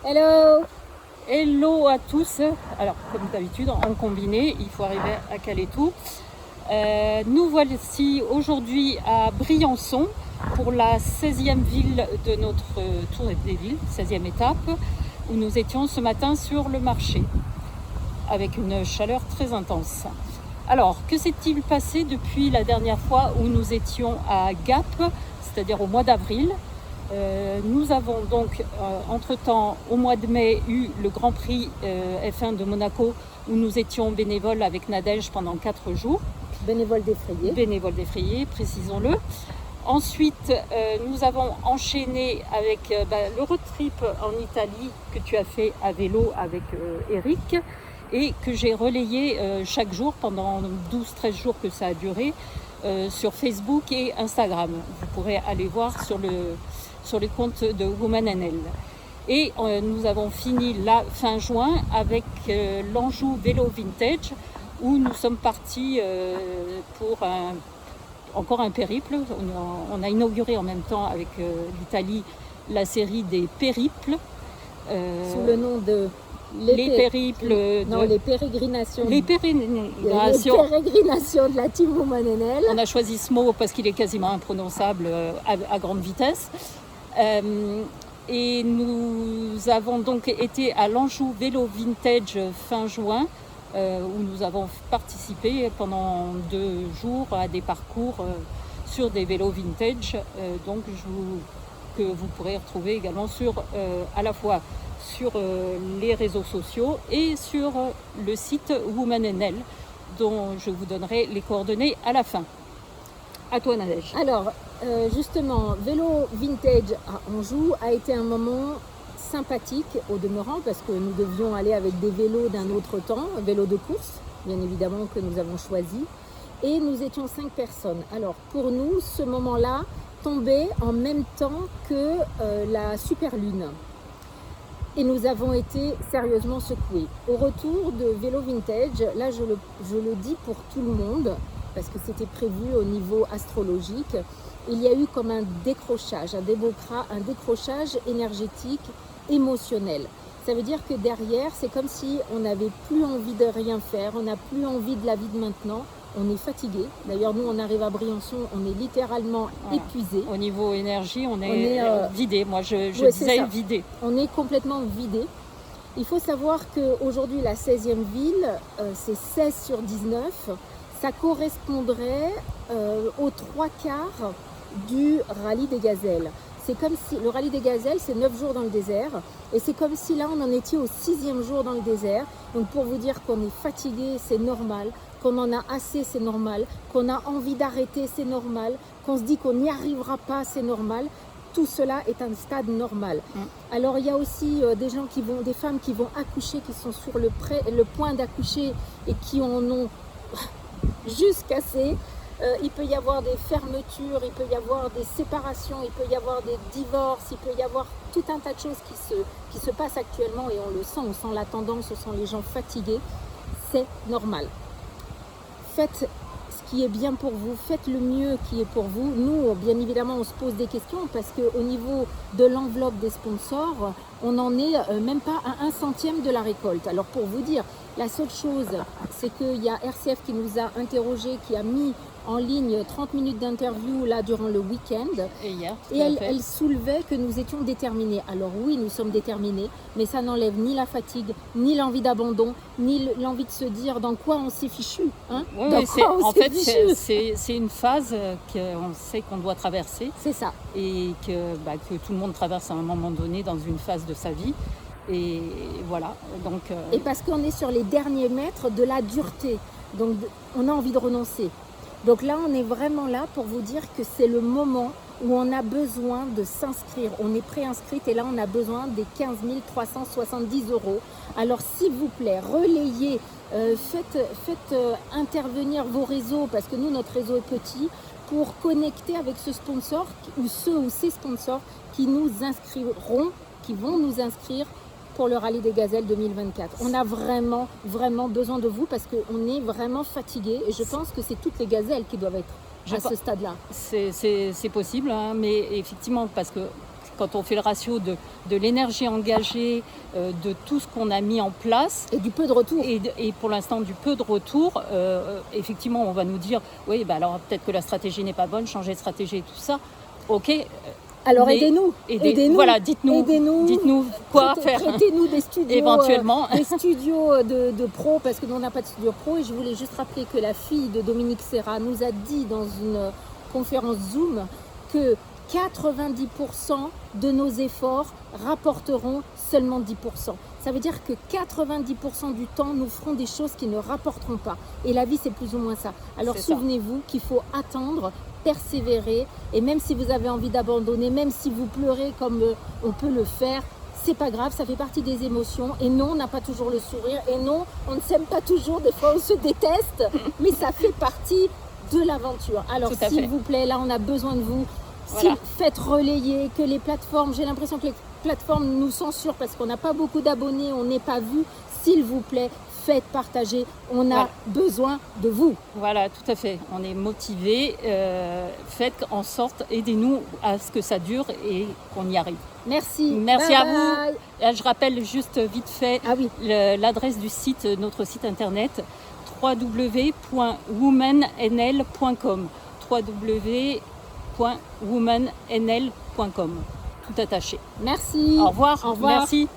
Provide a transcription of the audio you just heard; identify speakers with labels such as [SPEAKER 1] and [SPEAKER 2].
[SPEAKER 1] Hello!
[SPEAKER 2] Hello à tous. Alors comme d'habitude en combiné, il faut arriver à caler tout. Nous voici aujourd'hui à Briançon pour la 16e ville de notre tour des villes, 16e étape, où nous étions ce matin sur le marché avec une chaleur très intense. Alors, que s'est-il passé depuis la dernière fois où nous étions à Gap, c'est-à-dire au mois d'avril? Nous avons donc entre-temps au mois de mai eu le Grand Prix F1 de Monaco où nous étions bénévoles avec Nadège pendant 4 jours.
[SPEAKER 1] Bénévole défrayé.
[SPEAKER 2] Bénévole défrayé, précisons-le. Ensuite, nous avons enchaîné avec le road trip en Italie que tu as fait à vélo avec Eric et que j'ai relayé chaque jour pendant 12-13 jours que ça a duré sur Facebook et Instagram. Vous pourrez aller voir sur les comptes de Woman & Elle. Et nous avons fini la fin juin avec l'Anjou Vélo Vintage où nous sommes partis pour encore un périple. On a inauguré en même temps avec l'Italie la série des périples.
[SPEAKER 1] Sous le nom de
[SPEAKER 2] les pérégrinations.
[SPEAKER 1] Les pérégrinations.
[SPEAKER 2] Les pérégrinations.
[SPEAKER 1] Les pérégrinations de la team Woman & Elle.
[SPEAKER 2] On a choisi ce mot parce qu'il est quasiment imprononçable à grande vitesse. Et nous avons donc été à l'Anjou Vélo Vintage fin juin, où nous avons participé pendant 2 jours à des parcours sur des vélos vintage. Que vous pourrez retrouver également à la fois sur les réseaux sociaux et sur le site Woman & Elle, dont je vous donnerai les coordonnées à la fin. À toi Nadège.
[SPEAKER 1] Alors, justement, vélo vintage à Anjou a été un moment sympathique au demeurant parce que nous devions aller avec des vélos d'un autre temps, vélos de course, bien évidemment que nous avons choisi, et nous étions 5 personnes. Alors, pour nous, ce moment-là tombait en même temps que la super lune. Et nous avons été sérieusement secoués. Au retour de vélo vintage, là je le dis pour tout le monde, parce que c'était prévu au niveau astrologique, il y a eu comme un décrochage, un décrochage énergétique, émotionnel. Ça veut dire que derrière, c'est comme si on n'avait plus envie de rien faire, on n'a plus envie de la vie de maintenant, on est fatigué. D'ailleurs, nous, on arrive à Briançon, on est littéralement épuisé.
[SPEAKER 2] Au niveau énergie, on est vidé. Moi, je disais vidé.
[SPEAKER 1] On est complètement vidé. Il faut savoir qu'aujourd'hui, la 16e ville, c'est 16 sur 19. Ça correspondrait aux 3/4 du rallye des gazelles. C'est comme si le rallye des gazelles, c'est 9 jours dans le désert. Et c'est comme si là, on en était au 6e jour dans le désert. Donc pour vous dire qu'on est fatigué, c'est normal. Qu'on en a assez, c'est normal. Qu'on a envie d'arrêter, c'est normal. Qu'on se dit qu'on n'y arrivera pas, c'est normal. Tout cela est un stade normal. Alors il y a aussi des femmes qui vont accoucher, qui sont sur le point d'accoucher et qui en ont juste cassé. Il peut y avoir des fermetures, il peut y avoir des séparations, il peut y avoir des divorces, il peut y avoir tout un tas de choses qui se passent actuellement et on le sent, on sent la tendance, on sent les gens fatigués. C'est normal. Faites ce qui est bien pour vous, faites le mieux qui est pour vous. Nous, bien évidemment, on se pose des questions parce qu'au niveau de l'enveloppe des sponsors, on n'en est même pas à 1/100e de la récolte. Alors pour vous dire, la seule chose, c'est qu'il y a RCF qui nous a interrogés, qui a mis en ligne 30 minutes d'interview là durant le week-end. Et elle soulevait que nous étions déterminés. Alors oui, nous sommes déterminés, mais ça n'enlève ni la fatigue, ni l'envie d'abandon, ni l'envie de se dire dans quoi on s'est fichu. Hein,
[SPEAKER 2] c'est une phase qu'on sait qu'on doit traverser.
[SPEAKER 1] C'est ça.
[SPEAKER 2] Et que tout le monde traverse à un moment donné dans une phase de sa vie. Et voilà. Donc,
[SPEAKER 1] Et parce qu'on est sur les derniers mètres de la dureté. Donc on a envie de renoncer. Donc là, on est vraiment là pour vous dire que c'est le moment où on a besoin de s'inscrire. On est préinscrite et là, on a besoin des 15 370 €. Alors, s'il vous plaît, relayez, faites intervenir vos réseaux parce que nous, notre réseau est petit pour connecter avec ce sponsor ou ces sponsors qui nous inscriront, qui vont nous inscrire pour le rallye des gazelles 2024. On a vraiment, vraiment besoin de vous parce qu'on est vraiment fatigué et je pense que c'est toutes les gazelles qui doivent être à ce stade-là.
[SPEAKER 2] C'est possible, hein, mais effectivement, parce que quand on fait le ratio de l'énergie engagée, de tout ce qu'on a mis en place.
[SPEAKER 1] Et du peu de retour.
[SPEAKER 2] Et pour l'instant, du peu de retour. Effectivement, on va nous dire, oui, bah alors peut-être que la stratégie n'est pas bonne, changer de stratégie et tout ça. Ok.
[SPEAKER 1] Alors aidez-nous.
[SPEAKER 2] Voilà, dites-nous quoi faire.
[SPEAKER 1] Prêtez-nous des studios,
[SPEAKER 2] éventuellement.
[SPEAKER 1] Des studios de pro, parce que nous on n'a pas de studio pro. Et je voulais juste rappeler que la fille de Dominique Serra nous a dit dans une conférence Zoom que 90% de nos efforts rapporteront seulement 10%. Ça veut dire que 90% du temps, nous ferons des choses qui ne rapporteront pas. Et la vie, c'est plus ou moins ça. Alors souvenez-vous qu'il faut attendre, persévérer. Et même si vous avez envie d'abandonner, même si vous pleurez comme on peut le faire, c'est pas grave, ça fait partie des émotions. Et non, on n'a pas toujours le sourire. Et non, on ne s'aime pas toujours. Des fois, on se déteste. Mais ça fait partie de l'aventure. Alors, s'il vous plaît, là, on a besoin de vous. Voilà. Faites relayer, que les plateformes, j'ai l'impression que les plateformes nous censurent parce qu'on n'a pas beaucoup d'abonnés, on n'est pas vu. S'il vous plaît, faites partager, on a besoin de vous. Voilà, tout à fait, on est motivés, faites en sorte, aidez-nous à ce que ça dure et qu'on y arrive. Merci. Merci à vous. Je rappelle juste vite fait l'adresse du site, notre site internet www.womannl.com www.womannl.com, tout attaché. Merci. Au revoir. Merci.